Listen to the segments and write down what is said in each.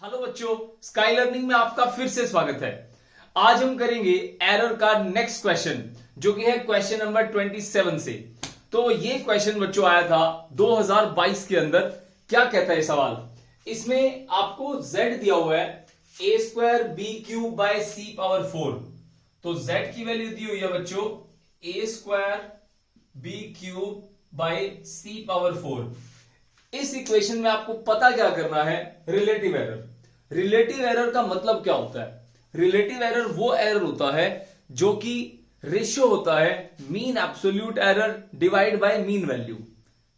Hello बच्चों, sky learning में आपका फिर से स्वागत है। आज हम करेंगे एरर का नेक्स्ट क्वेश्चन जो कि है क्वेश्चन नंबर 27 से। तो ये क्वेश्चन बच्चों आया था 2022 के अंदर। क्या कहता है सवाल, इसमें आपको z दिया हुआ है a square B cube by C power 4। तो z की वैल्यू दी हुई है बच्चों a square B cube by C power 4। इस इक्वेशन में आपको पता क्या करना है, रिलेटिव एरर। रिलेटिव एरर का मतलब क्या होता है? रिलेटिव एरर वो एरर होता है जो कि रेशियो होता है mean absolute error divide by mean value.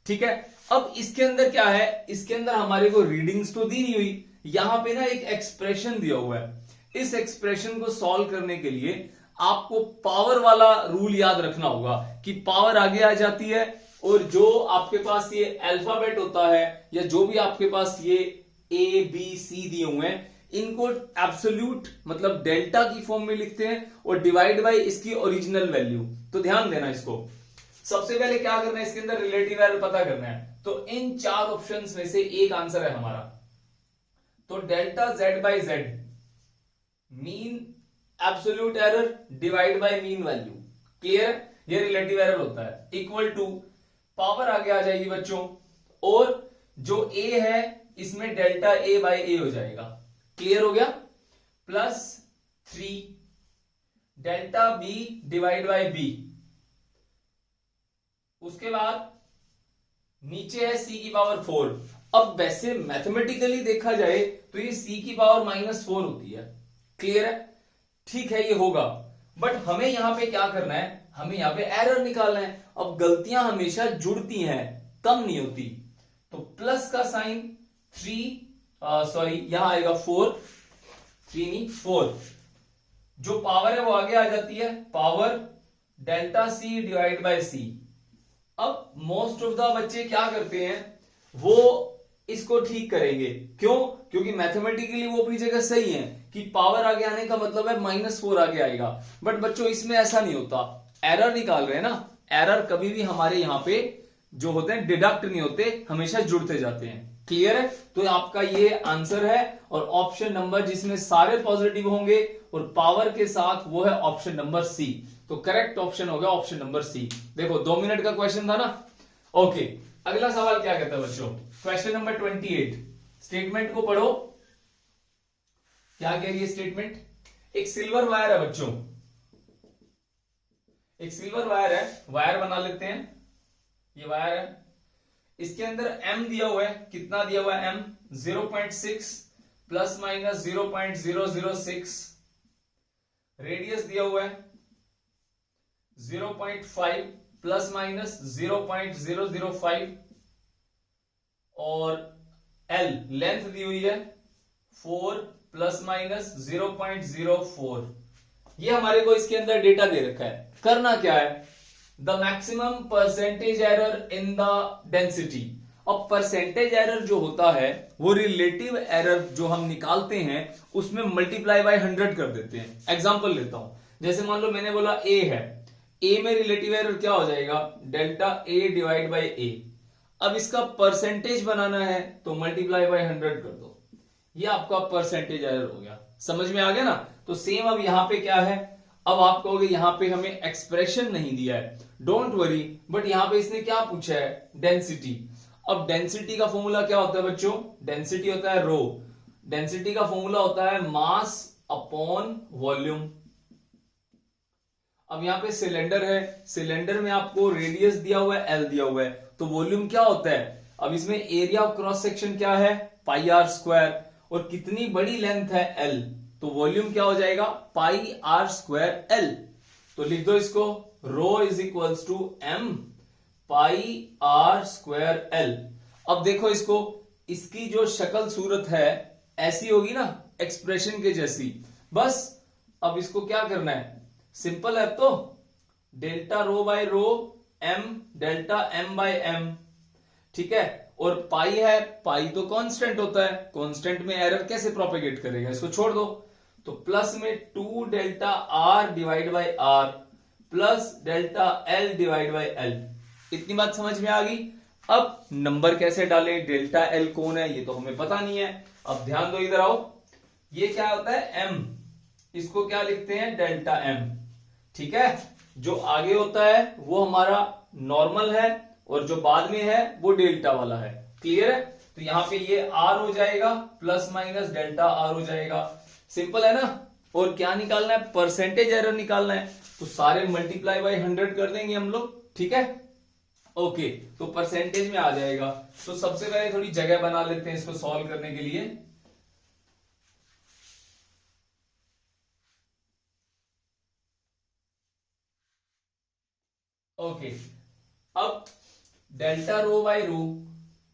ठीक है, अब इसके अंदर क्या है, इसके अंदर हमारे को रीडिंग्स तो दी नहीं हुई, यहां पे ना एक एक्सप्रेशन दिया हुआ है। इस एक्सप्रेशन को सॉल्व करने के लिए आपको पावर वाला रूल याद रखना होगा कि पावर आगे आ जाती है और जो आपके पास ये अल्फाबेट होता है या जो भी आपके पास ये ए बी सी दिए हुए हैं, इनको एब्सोल्यूट मतलब डेल्टा की फॉर्म में लिखते हैं और डिवाइड बाय इसकी ओरिजिनल वैल्यू। तो ध्यान देना इसको। सबसे पहले क्या करना है, इसके अंदर रिलेटिव एरर पता करना है। तो इन चार ऑप्शंस में से एक आंसर है हमारा। तो delta Z by Z mean absolute error divide by mean value. Clear? ये रिलेटिव एरर होता है। इक्वल टू पावर आगे आ जाएगी बच्चों, और जो a है इसमें डेल्टा a बाय a हो जाएगा। क्लियर हो गया? Plus 3 delta b divide by b। उसके बाद नीचे है c की पावर 4। अब वैसे मैथमेटिकली देखा जाए तो ये c की पावर -4 होती है। क्लियर है? ठीक है, ये होगा, बट हमें यहां पे क्या करना है, हमें यहां पे एरर निकालना है। अब गलतियां हमेशा जुड़ती हैं, कम नहीं होती। तो प्लस का साइन 3 यहां आएगा 4, 3 नहीं 4। जो पावर है वो आगे आ जाती है, power delta c divide by c. अब मोस्ट ऑफ द बच्चे क्या करते हैं, वो इसको ठीक करेंगे। क्यों? क्योंकि मैथमेटिकली वो अपनी जगह सही है कि पावर आगे आने का मतलब है -4 आगे आएगा। बट बच्चों इसमें ऐसा नहीं होता, एरर निकाल रहे हैं ना, एरर कभी भी हमारे यहां पे जो होते हैं डिडक्ट नहीं होते, हमेशा जुड़ते जाते हैं। क्लियर है? तो आपका ये आंसर है, और ऑप्शन नंबर जिसमें सारे पॉजिटिव होंगे और पावर के साथ वो है ऑप्शन नंबर सी। तो करेक्ट ऑप्शन होगा ऑप्शन नंबर सी। देखो 2 मिनट का क्वेश्चन था ना। ओके, अगला सवाल क्या कहता है बच्चों, क्वेश्चन नंबर 28। स्टेटमेंट को पढ़ो। क्या कह रही है स्टेटमेंट? एक सिल्वर वायर है बच्चों, एक सिल्वर वायर है, वायर बना लेते हैं। ये वायर है, इसके अंदर m दिया हुआ है। कितना दिया हुआ है? m 0.6 plus minus 0.006। रेडियस दिया हुआ है 0.5 प्लस माइनस 0.005, और l लेंथ दी हुई है 4 प्लस माइनस 0.04। ये हमारे को इसके अंदर डेटा दे रखा है। करना क्या है, the maximum percentage error in the density. अब परसेंटेज एरर जो होता है वो रिलेटिव एरर जो हम निकालते हैं उसमें मल्टीप्लाई बाय 100 कर देते हैं। एग्जांपल लेता हूं, जैसे मान लो मैंने बोला a है, a में रिलेटिव एरर क्या हो जाएगा, delta a divide by a। अब इसका परसेंटेज बनाना है तो मल्टीप्लाई बाय 100 कर दो, ये आपका परसेंटेज एरर हो गया। समझ में आ गया ना? तो सेम अब यहां पे क्या है, अब आप कहोगे यहां पे हमें एक्सप्रेशन नहीं दिया है, डोंट वरी, बट यहां पे इसने क्या पूछा है, डेंसिटी। अब डेंसिटी का फॉर्मूला क्या होता है बच्चों, डेंसिटी होता है रो। डेंसिटी का फॉर्मूला होता है मास अपॉन वॉल्यूम। अब यहां पे सिलेंडर है, सिलेंडर में आपको रेडियस दिया हुआ है, एल दिया हुआ है, तो वॉल्यूम क्या होता है, अब इसमें एरिया ऑफ क्रॉस सेक्शन क्या है, पाई आर स्क्वायर, और कितनी बड़ी लेंथ है एल, तो वॉल्यूम क्या हो जाएगा, पाई आर स्क्वायर एल। तो लिख दो इसको, rho is equals to m pi r square l. अब देखो इसको, इसकी जो शक्ल सूरत है ऐसी होगी ना, एक्सप्रेशन के जैसी। बस अब इसको क्या करना है, सिंपल है। तो delta rho by rho m delta m by m, ठीक है। और पाई है, पाई तो कांस्टेंट होता है, कांस्टेंट में एरर कैसे प्रोपेगेट करेगा, इसको छोड़ दो। तो प्लस में 2 delta R divide by R plus delta L divide by L. इतनी बात समझ में आ गई। अब नंबर कैसे डालें, डेल्टा एल कौन है ये तो हमें पता नहीं है। अब ध्यान दो, इधर आओ, ये क्या होता है m, इसको क्या लिखते हैं डेल्टा m, ठीक है। जो आगे होता है वो हमारा नॉर्मल है और जो बाद में है वो डेल्टा वाला है, क्लियर है। तो यहां पे ये r हो जाएगा प्लस माइनस डेल्टा r हो जाएगा, सिंपल है ना। और क्या निकालना है, परसेंटेज एरर निकालना है, तो सारे मल्टीप्लाई बाय 100 कर देंगे हम लोग, ठीक है। ओके, तो परसेंटेज में आ जाएगा। तो सबसे पहले थोड़ी जगह बना लेते हैं इसको सॉल्व करने के लिए। ओके, अब delta rho by rho,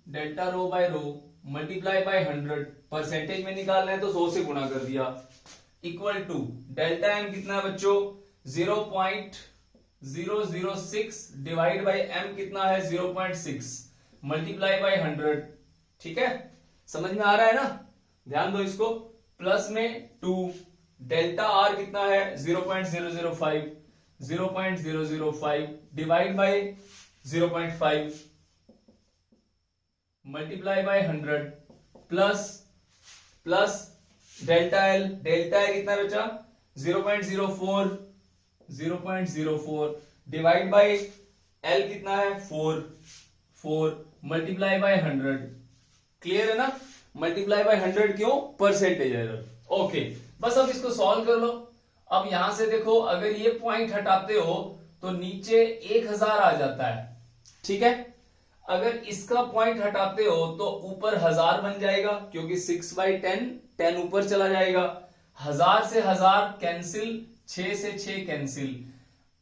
delta rho by rho multiply by 100, percentage में निकालना है तो 100 से गुणा कर दिया, इक्वल टू डेल्टा एम कितना है बच्चों 0.006 डिवाइड बाय एम कितना है 0.6 मल्टीप्लाई बाय 100, ठीक है। समझ में आ रहा है ना, ध्यान दो इसको। प्लस में 2, डेल्टा आर कितना है 0.005 divide by 0.5 multiply by 100 plus delta L, delta L कितना बचा 0.04 डिवाइड बाय एल कितना है 4 मल्टीप्लाई बाय 100, क्लियर है ना। मल्टीप्लाई बाय 100 क्यों, परसेंटेज एरर। ओके, बस अब इसको सॉल्व कर लो। अब यहां से देखो, अगर ये पॉइंट हटाते हो तो नीचे 1000 आ जाता है, ठीक है। अगर इसका पॉइंट हटाते हो तो ऊपर 1000 बन जाएगा, क्योंकि 6/10 10 ऊपर चला जाएगा, 1000 से 1000 कैंसिल, 6 से 6 कैंसिल।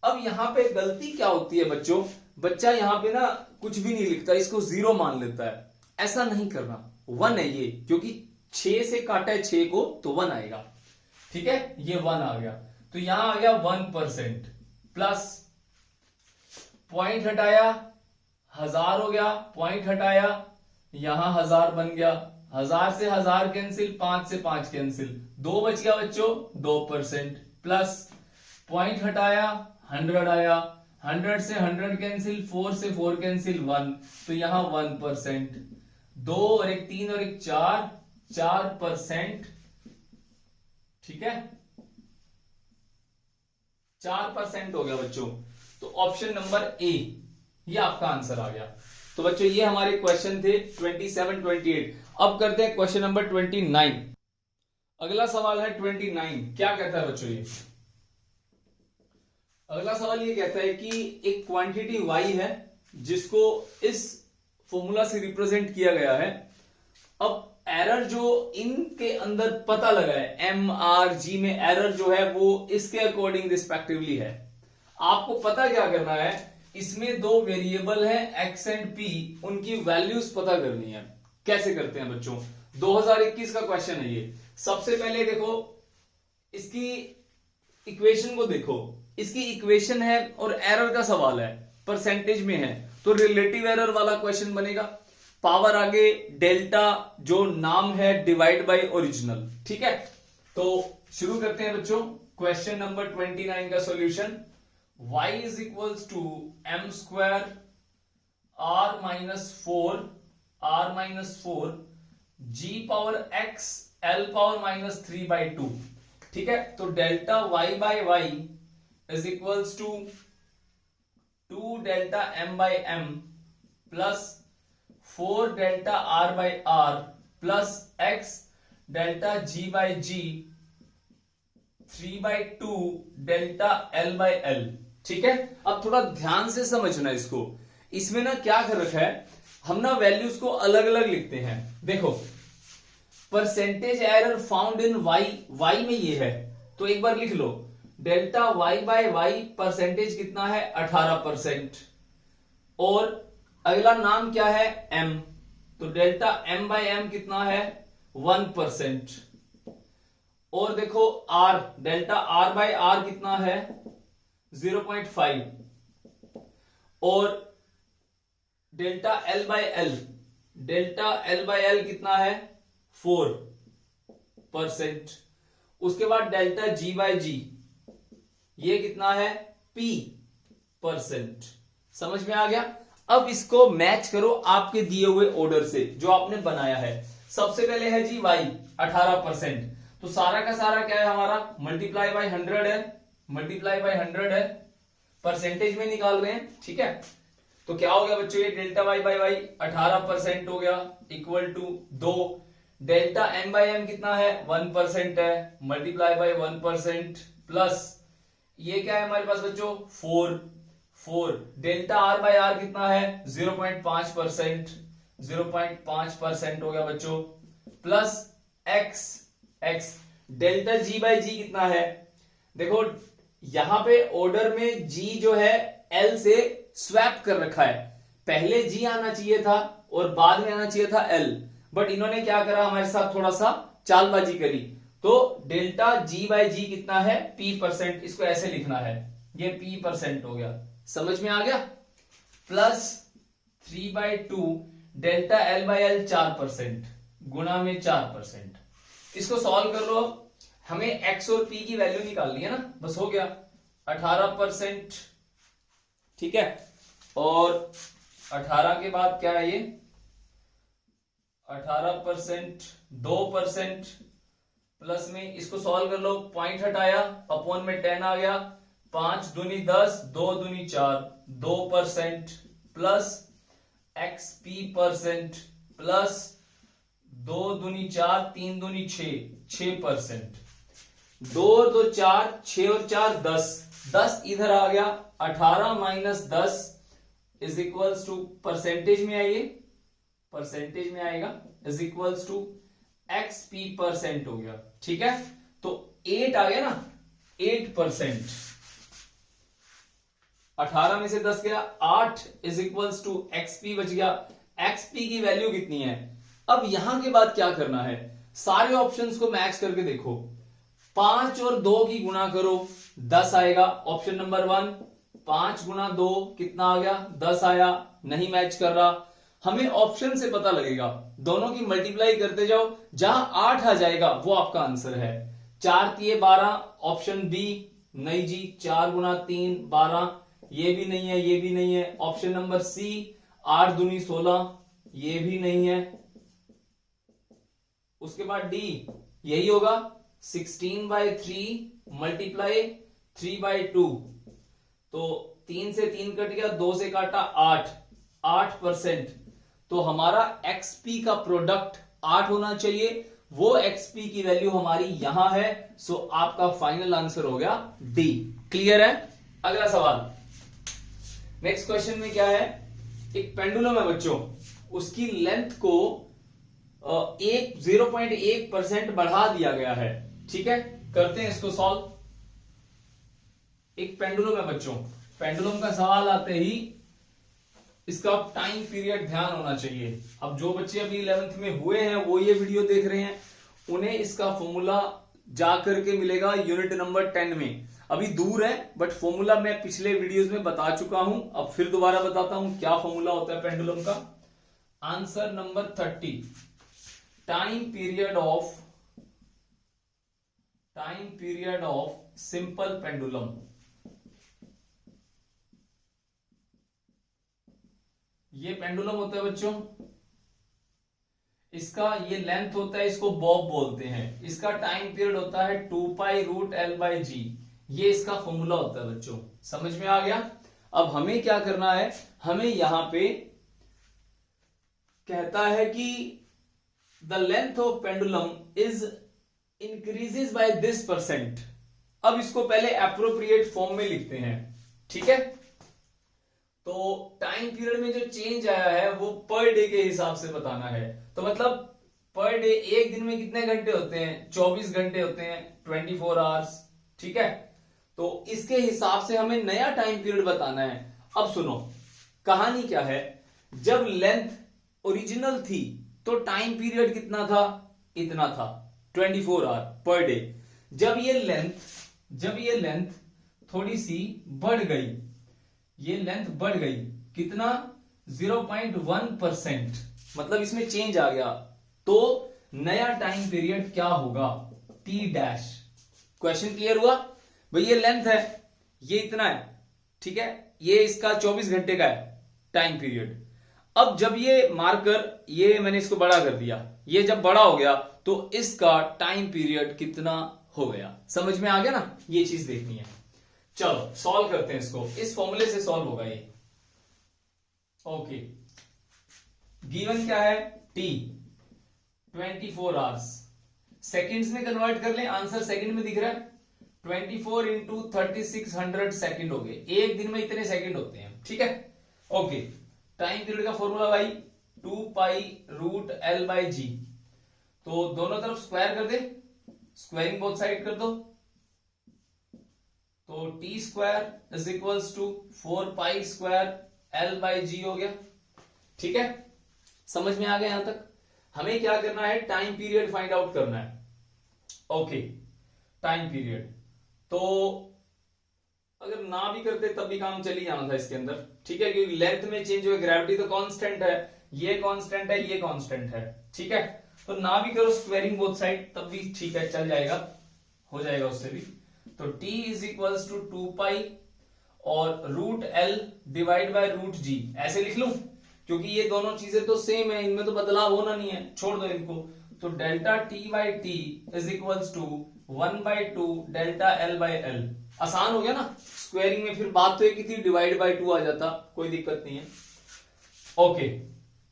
अब यहां पे गलती क्या होती है बच्चों, बच्चा यहां पे ना कुछ भी नहीं लिखता, इसको 0 मान लेता है। ऐसा नहीं करना, 1 है ये, क्योंकि 6 से काटा है 6 को तो 1 आएगा, ठीक है। ये 1 आ गया, तो यहां आ गया 1%, प्लस पॉइंट हटाया 1000 हो गया, पॉइंट हटाया यहां 1000 बन गया, 1000 से 1000 कैंसिल, 5 से 5 कैंसिल, 2 बच गया बच्चों 2%, प्लस पॉइंट हटाया 100 आया, 100 से 100 कैंसिल, 4 से 4 कैंसिल 1, तो यहां 1%, 2 और 1 3 और 1 4% ठीक है, 4% हो गया बच्चों। तो ऑप्शन नंबर ए ये आपका आंसर आ गया। तो बच्चों ये हमारे क्वेश्चन थे 27, 28। अब करते हैं क्वेश्चन नंबर 29। अगला सवाल है 29। क्या कहता है बच्चों ये? अगला सवाल ये कहता है कि एक क्वांटिटी y है जिसको इस फॉर्मूला से रिप्रेजेंट किया गया है। अब एरर जो इनके अंदर पता लगा है MRG में, एरर जो है वो इसके अकॉर्डिंग रिस्पेक्टिवली है। आपको पता क्या करना है, इसमें 2 वेरिएबल है x एंड p, उनकी वैल्यूज पता करनी है। कैसे करते हैं बच्चों? 2021 का क्वेश्चन है ये। सबसे पहले देखो इसकी इक्वेशन को देखो, इसकी इक्वेशन है और एरर का सवाल है, परसेंटेज में है तो रिलेटिव एरर वाला क्वेश्चन बनेगा। पावर आगे डेल्टा जो नाम है डिवाइड बाय ओरिजिनल, ठीक है। तो शुरू करते हैं बच्चों क्वेश्चन नंबर 29 का solution. y is equals to m square r minus 4 g power x l power minus 3/2, ठीक है। तो delta y by y is equals to 2 delta m by m plus 4 delta r by r plus x delta g by g 3/2 delta l by l, ठीक है। अब थोड़ा ध्यान से समझना इसको। इसमें ना क्या कर रखा है, हम ना वैल्यूज को अलग अलग लिखते हैं। देखो percentage error found in y में ये है, तो एक बार लिख लो delta y by y percentage कितना है 18%, और अगला नाम क्या है m, तो डेल्टा m बाय m कितना है 1%, और देखो r, delta r by r कितना है 0.5, और delta l by l, delta l by l कितना है 4%, उसके बाद डेल्टा g बाय g ये कितना है p%। समझ में आ गया? अब इसको मैच करो आपके दिए हुए ऑर्डर से जो आपने बनाया है। सबसे पहले है जी y 18%, तो सारा का सारा क्या है हमारा मल्टीप्लाई बाय 100 है, मल्टीप्लाई बाय 100 है, परसेंटेज में निकाल रहे हैं, ठीक है। तो क्या हो गया बच्चों, ये डेल्टा y बाय y 18% हो गया, equal to 2 delta m by m कितना है 1% है, मल्टीप्लाई बाय 1% प्लस ये क्या है हमारे पास बच्चों 4 डेल्टा r बाय r कितना है 0.5%, 0.5% हो गया बच्चों, plus x delta g by g कितना है, देखो यहां पे ऑर्डर में g जो है l से स्वैप कर रखा है, पहले g आना चाहिए था और बाद में आना चाहिए था l, बट इन्होंने क्या करा हमारे साथ थोड़ा सा चालबाजी करी, तो डेल्टा g बाय g कितना है p%, इसको ऐसे लिखना है, ये p% हो गया, समझ में आ गया, plus 3/2 delta l by l 4% गुणा में 4%, इसको सॉल्व कर लो, हमें x और p की वैल्यू निकालनी है ना, बस हो गया 18%, ठीक है, और 18 के बाद क्या है ये 18% 2% प्लस में इसको सॉल्व कर लो, पॉइंट हटाया अपॉन में 10 आ गया, 5 दूनी 10 2 दूनी 4 2% प्लस xp% प्लस 2 दूनी 4 3 दूनी 6%, 2 2 4 6 और 4 10 इधर आ गया, 18 minus 10 is equals to percentage में आइए, परसेंटेज में आएगा इज इक्वल्स टू xp% हो गया, ठीक है, तो 8 आ गया ना 8%, 18 में से 10 गया 8 इज इक्वल्स टू xp बच गया, xp की वैल्यू कितनी है, अब यहां के बाद क्या करना है, सारे ऑप्शंस को मैच करके देखो, 5 और 2 की गुणा करो 10 आएगा, ऑप्शन नंबर 1 5 गुणा 2 कितना आ गया 10 आया, नहीं मैच कर रहा, हमें ऑप्शन से पता लगेगा, दोनों की मल्टीप्लाई करते जाओ, जहां 8 आ जाएगा वो आपका आंसर है, 4 3 12, ऑप्शन बी नहीं जी, 4 गुणा 3 12, ये भी नहीं है, ये भी नहीं है, ऑप्शन नंबर सी 8 दूनी 16, ये भी नहीं है, उसके बाद डी यही होगा 16/3 मल्टीप्लाई 3/2, तो 3 से 3 कट गया, 2 से काटा 8%, तो हमारा xp का प्रोडक्ट 8 होना चाहिए, वो xp की वैल्यू हमारी यहां है, सो आपका फाइनल आंसर हो गया डी, क्लियर है। अगला सवाल, नेक्स्ट क्वेश्चन में क्या है, एक पेंडुलम है बच्चों, उसकी लेंथ को 0.1% बढ़ा दिया गया है, ठीक है, करते हैं इसको सॉल्व। एक पेंडुलम है बच्चों, पेंडुलम का सवाल आते ही इसका टाइम पीरियड ध्यान होना चाहिए, अब जो बच्चे अभी 11th में हुए हैं वो ये वीडियो देख रहे हैं, उन्हें इसका फॉर्मूला जाकर के मिलेगा यूनिट नंबर 10 में, अभी दूर है बट फॉर्मूला मैं पिछले वीडियोस में बता चुका हूं, अब फिर दोबारा बताता हूं क्या फॉर्मूला होता है पेंडुलम का। Answer number 30, time period of simple pendulum, ये पेंडुलम होता है बच्चों, इसका ये लेंथ होता है, इसको बॉब बोलते हैं, इसका टाइम पीरियड होता है 2π√L/g, ये इसका फॉर्मूला होता है बच्चों, समझ में आ गया। अब हमें क्या करना है, हमें यहां पे कहता है कि the length of pendulum is increases by this %, अब इसको पहले एप्रोप्रिएट फॉर्म में लिखते हैं, ठीक है, तो टाइम पीरियड में जो चेंज आया है वो पर डे के हिसाब से बताना है, तो मतलब पर डे एक दिन में कितने घंटे होते हैं 24 घंटे होते हैं, 24 आवर्स, ठीक है, तो इसके हिसाब से हमें नया टाइम पीरियड बताना है। अब सुनो कहानी क्या है, जब लेंथ ओरिजिनल थी तो टाइम पीरियड कितना था, इतना था 24 आवर पर डे, जब ये लेंथ थोड़ी सी बढ़ गई, ये लेंथ बढ़ गई कितना 0.1%, मतलब इसमें चेंज आ गया, तो नया टाइम पीरियड क्या होगा t डैश। क्वेश्चन क्लियर हुआ भाई, ये लेंथ है, ये इतना है, ठीक है, ये इसका 24 घंटे का है टाइम पीरियड, अब जब ये मार्कर, ये मैंने इसको बड़ा कर दिया, ये जब बड़ा हो गया तो इसका टाइम पीरियड कितना हो गया। समझ में आ गया ना, ये चीज देखनी है। चलो सॉल्व करते हैं इसको, इस फॉर्मूले से सॉल्व होगा ये। ओके, गिवन क्या है, टी 24 आवर्स, सेकेंड्स में कन्वर्ट कर लें, आंसर सेकंड में दिख रहा है। 24 इंटू 3600 सेकेंड हो गए, एक दिन में इतने सेकेंड होते हैं, ठीक है। ओके, टाइम पीरियड का फॉर्मूला भाई 2 pi root l by g, तो दोनों तरफ स्क्वायर कर दे, स्क्वायरिंग बोथ साइड कर दो, तो t square is equals to 4 pi square l by g हो गया, ठीक है। समझ में आ गया यहां तक। हमें क्या करना है, टाइम पीरियड फाइंड आउट करना है। ओके, टाइम पीरियड, तो अगर ना भी करते तब भी काम चल ही जाना था इसके अंदर, ठीक है, क्योंकि लेंथ में चेंज हुए, ग्रेविटी तो कांस्टेंट है, ये कांस्टेंट है, ये कांस्टेंट है, ठीक है। तो ना भी करो स्क्वायरिंग बोथ साइड तब भी ठीक है, चल जाएगा, हो जाएगा उससे भी। तो t is equals to 2 pi और root l divide by root g, ऐसे लिख लूं क्योंकि ये दोनों चीजें तो सेम है, इनमें तो बदलाव होना नहीं है, छोड़ दो इनको। तो delta T by T is equals to 1/2 delta L by L. आसान हो गया ना, स्क्वायरिंग में फिर बात तो एक ही थी, डिवाइड बाई 2 आ जाता, कोई दिक्कत नहीं है। ओके,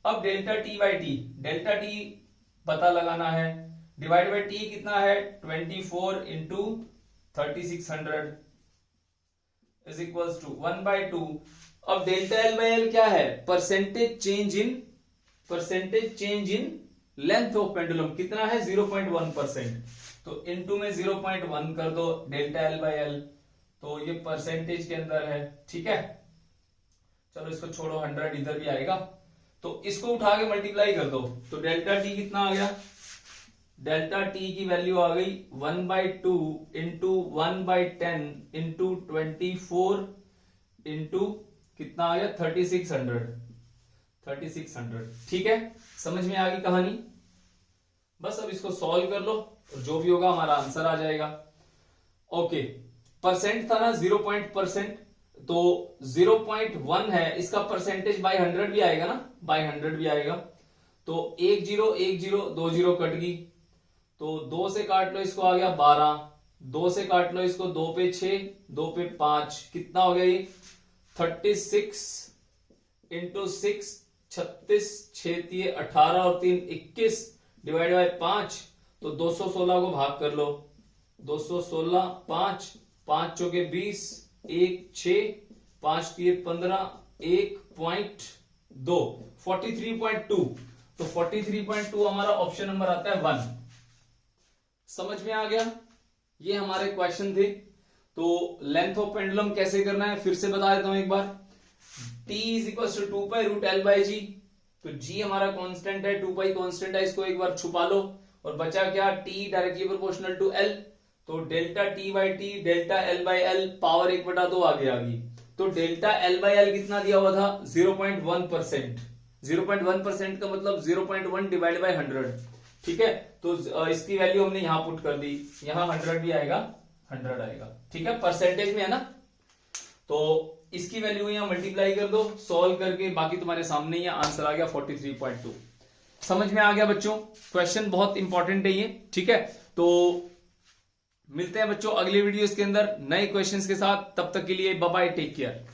अब delta T by T, delta T पता लगाना है, डिवाइड बाई टी कितना है 24 इंटू 3600 इज इक्वल्स टू 1/2। अब डेल्टा एल बाई एल क्या है, percentage change in length of pendulum, कितना है 0.1%, तो इनटू में 0.1 कर दो डेल्टा एल बाई एल, तो ये परसेंटेज के अंदर है, ठीक है। चलो इसको छोड़ो, 100 इधर भी आएगा, तो इसको उठा के मल्टीप्लाई कर दो, तो डेल्टा टी कितना आ गया, डेल्टा टी की वैल्यू आ गई 1/2 इंटू 1/10 इंटू 24 इंटू कितना आ गया 3600, ठीक है। समझ में आ गई कहानी। बस अब इसको सॉल्व कर लो, जो भी होगा हमारा आंसर आ जाएगा। ओके, परसेंट था ना 0%, तो 0.1 है, इसका परसेंटेज बाय 100 भी आएगा ना, बाय 100 भी आएगा, तो 1 0 1 0 2 0 कट गई, तो 2 से काट लो इसको, आ गया 12, 2 से काट लो इसको, 2 पे 6 2 पे 5, कितना हो गया ये 36 इंटू 6 36, 6 18 और 3 21 डिवाइड बाय 5, तो 216 को भाग कर लो, 216 5 5 चौके 20 1 6 5 3 15 1.2 43.2, तो 43.2 हमारा ऑप्शन नंबर आता है 1। समझ में आ गया, ये हमारे क्वेश्चन थे। तो लेंथ ऑफ पेंडुलम कैसे करना है फिर से बता देता हूं एक बार। t is equal to 2 pi root l by g, तो g हमारा कांस्टेंट है, 2 पाई कांस्टेंट है, इसको एक बार छुपा लो, और बचा क्या, t directly proportional to l, तो delta T by T delta L by L power 1/2 आगे आ गई, तो डेल्टा एल बाई एल कितना दिया हुआ था 0.1%, 0.1% का मतलब 0.1 डिवाइड बाई 100, ठीक है। तो इसकी वैल्यू हमने यहां पुट कर दी, यहां 100 भी आएगा, 100 आएगा, ठीक है, परसेंटेज में है ना, तो इसकी वैल्यू यहां मल्टीप्लाई कर दो, सॉल्व करके बाकी तुम्हारे सामने ही आंसर आ गया 43.2। समझ में आ गया बच्चों, क्वेश्चन बहुत इंपॉर्टेंट है ये, ठीक है। तो मिलते हैं बच्चों अगले वीडियोस के अंदर नए क्वेश्चंस के साथ, तब तक के लिए बाय बाय, टेक केयर।